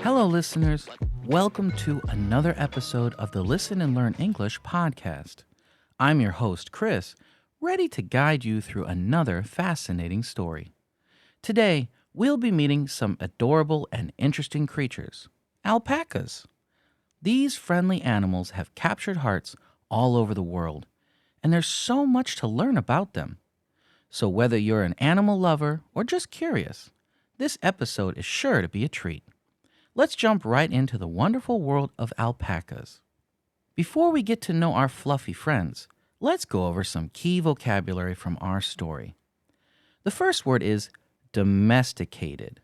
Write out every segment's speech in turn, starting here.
Hello, listeners. Welcome to another episode of the Listen and Learn English podcast. I'm your host, Chris, ready to guide you through another fascinating story. Today, we'll be meeting some adorable and interesting creatures, alpacas. These friendly animals have captured hearts all over the world, and there's so much to learn about them. So, whether you're an animal lover or just curious, this episode is sure to be a treat. Let's jump right into the wonderful world of alpacas. Before we get to know our fluffy friends, let's go over some key vocabulary from our story. The first word is domesticated.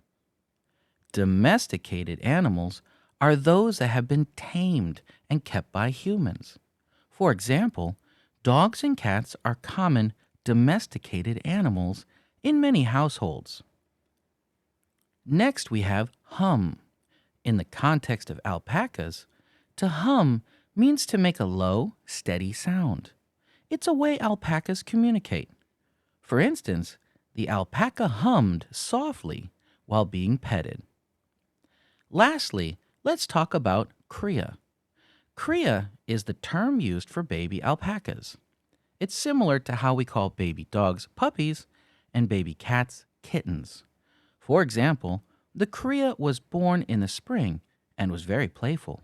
Domesticated animals are those that have been tamed and kept by humans. For example, dogs and cats are common domesticated animals in many households. Next, we have hum. In the context of alpacas, to hum means to make a low, steady sound. It's a way alpacas communicate. For instance, the alpaca hummed softly while being petted. Lastly, let's talk about cria. Cria is the term used for baby alpacas. It's similar to how we call baby dogs puppies and baby cats kittens. For example, the cria was born in the spring and was very playful.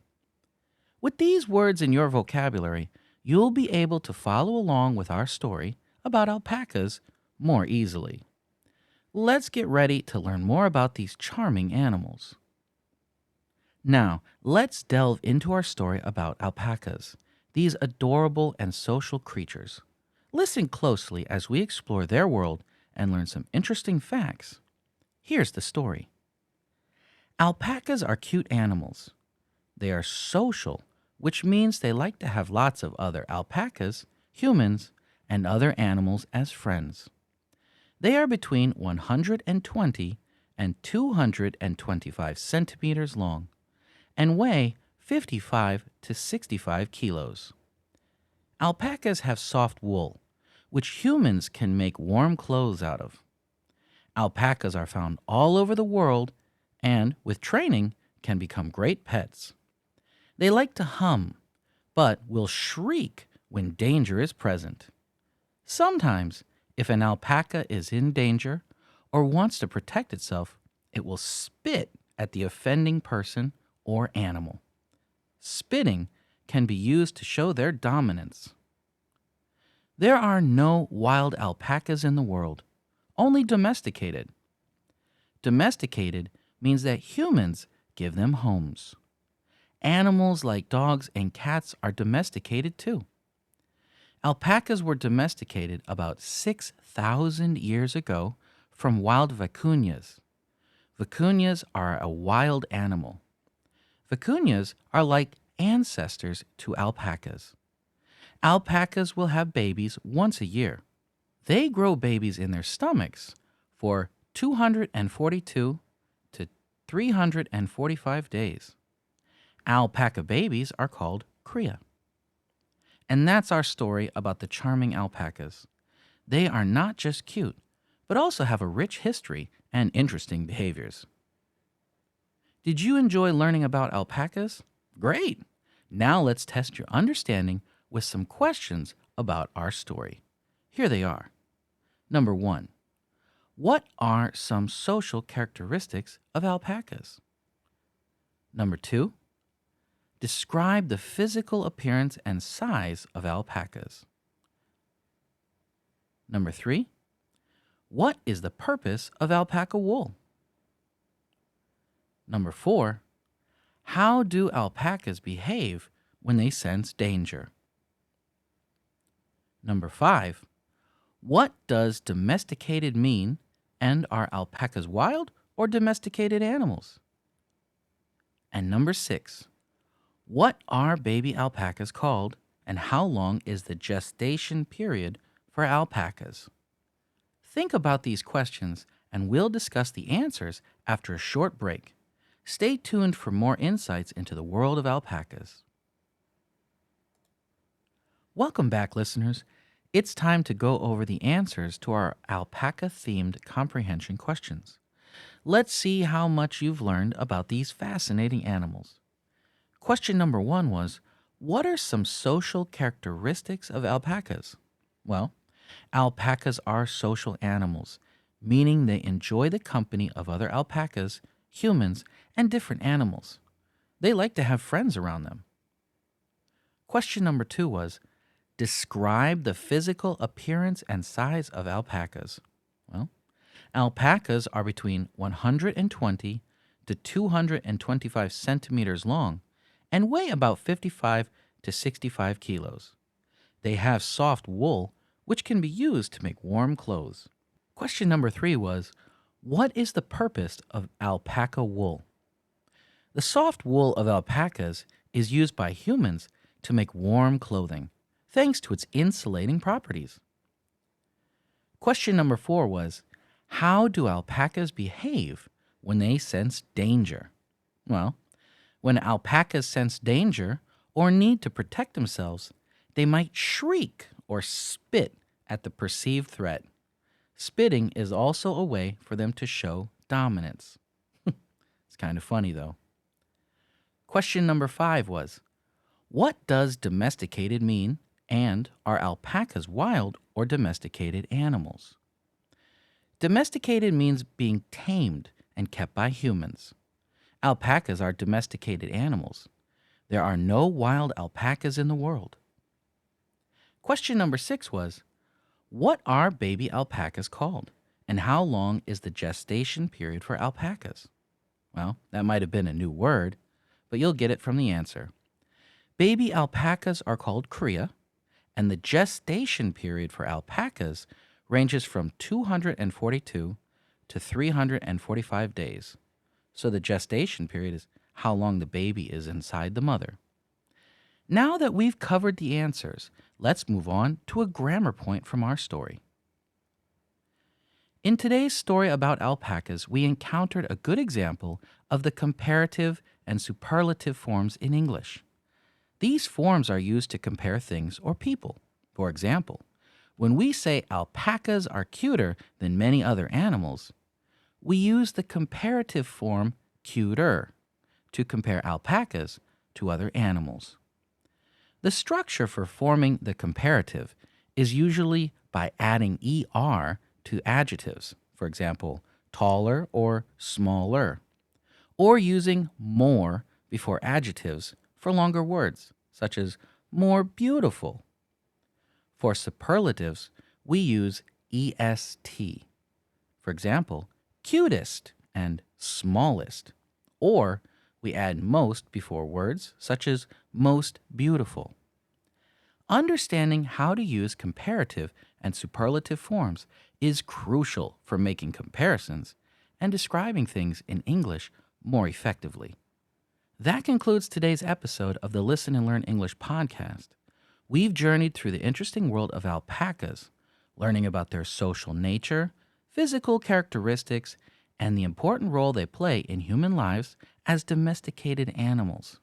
With these words in your vocabulary, you'll be able to follow along with our story about alpacas more easily. Let's get ready to learn more about these charming animals. Now, let's delve into our story about alpacas, these adorable and social creatures. Listen closely as we explore their world and learn some interesting facts. Here's the story. Alpacas are cute animals. They are social, which means they like to have lots of other alpacas, humans, and other animals as friends. They are between 120 and 225 centimeters long and weigh 55 to 65 kilos. Alpacas have soft wool, which humans can make warm clothes out of. Alpacas are found all over the world and, with training, can become great pets. They like to hum, but will shriek when danger is present. Sometimes, if an alpaca is in danger or wants to protect itself, it will spit at the offending person or animal. Spitting can be used to show their dominance. There are no wild alpacas in the world, only domesticated. Domesticated means that humans give them homes. Animals like dogs and cats are domesticated too. Alpacas were domesticated about 6,000 years ago from wild vicuñas. Vicuñas are a wild animal. Vicuñas are like ancestors to alpacas. Alpacas will have babies once a year. They grow babies in their stomachs for 242 to 345 days. Alpaca babies are called cria. And that's our story about the charming alpacas. They are not just cute, but also have a rich history and interesting behaviors. Did you enjoy learning about alpacas? Great! Now let's test your understanding with some questions about our story. Here they are. Number 1. What are some social characteristics of alpacas? Number 2. Describe the physical appearance and size of alpacas. Number 3. What is the purpose of alpaca wool? Number 4. How do alpacas behave when they sense danger? Number 5. What does domesticated mean, and are alpacas wild or domesticated animals? And number 6. What are baby alpacas called, and how long is the gestation period for alpacas? Think about these questions, and we'll discuss the answers after a short break. Stay tuned for more insights into the world of alpacas. Welcome back, listeners. It's time to go over the answers to our alpaca-themed comprehension questions. Let's see how much you've learned about these fascinating animals. Question number 1 was, what are some social characteristics of alpacas? Well, alpacas are social animals, meaning they enjoy the company of other alpacas, humans, and different animals. They like to have friends around them. Question number 2 was, describe the physical appearance and size of alpacas. Well, alpacas are between 120 to 225 centimeters long and weigh about 55 to 65 kilos. They have soft wool, which can be used to make warm clothes. Question number 3 was, what is the purpose of alpaca wool? The soft wool of alpacas is used by humans to make warm clothing, thanks to its insulating properties. Question number 4 was, how do alpacas behave when they sense danger? Well, when alpacas sense danger or need to protect themselves, they might shriek or spit at the perceived threat. Spitting is also a way for them to show dominance. It's kind of funny, though. Question number 5 was, what does domesticated mean, and are alpacas wild or domesticated animals? Domesticated means being tamed and kept by humans. Alpacas are domesticated animals. There are no wild alpacas in the world. Question number 6 was, what are baby alpacas called, and how long is the gestation period for alpacas? Well, that might have been a new word, but you'll get it from the answer. Baby alpacas are called cria, and the gestation period for alpacas ranges from 242 to 345 days. So the gestation period is how long the baby is inside the mother. Now that we've covered the answers, let's move on to a grammar point from our story. In today's story about alpacas, we encountered a good example of the comparative and superlative forms in English. These forms are used to compare things or people. For example, when we say alpacas are cuter than many other animals, we use the comparative form cuter to compare alpacas to other animals. The structure for forming the comparative is usually by adding er to adjectives, for example, taller or smaller, or using more before adjectives for longer words, such as more beautiful. For superlatives, we use est. For example, cutest and smallest, or we add most before words such as most beautiful. Understanding how to use comparative and superlative forms is crucial for making comparisons and describing things in English more effectively. That concludes today's episode of the Listen and Learn English podcast. We've journeyed through the interesting world of alpacas, learning about their social nature, physical characteristics, and the important role they play in human lives as domesticated animals.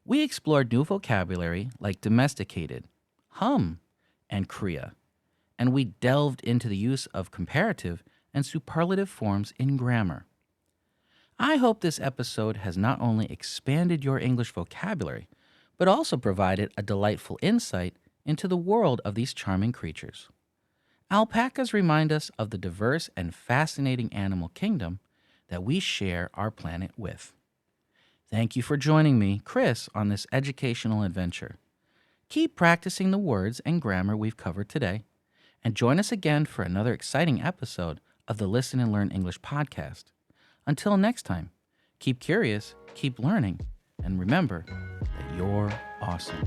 We explored new vocabulary like domesticated, hum, and cria, and we delved into the use of comparative and superlative forms in grammar. I hope this episode has not only expanded your English vocabulary, but also provided a delightful insight into the world of these charming creatures. Alpacas remind us of the diverse and fascinating animal kingdom that we share our planet with. Thank you for joining me, Chris, on this educational adventure. Keep practicing the words and grammar we've covered today, and join us again for another exciting episode of the Listen and Learn English podcast. Until next time, keep curious, keep learning, and remember that you're awesome.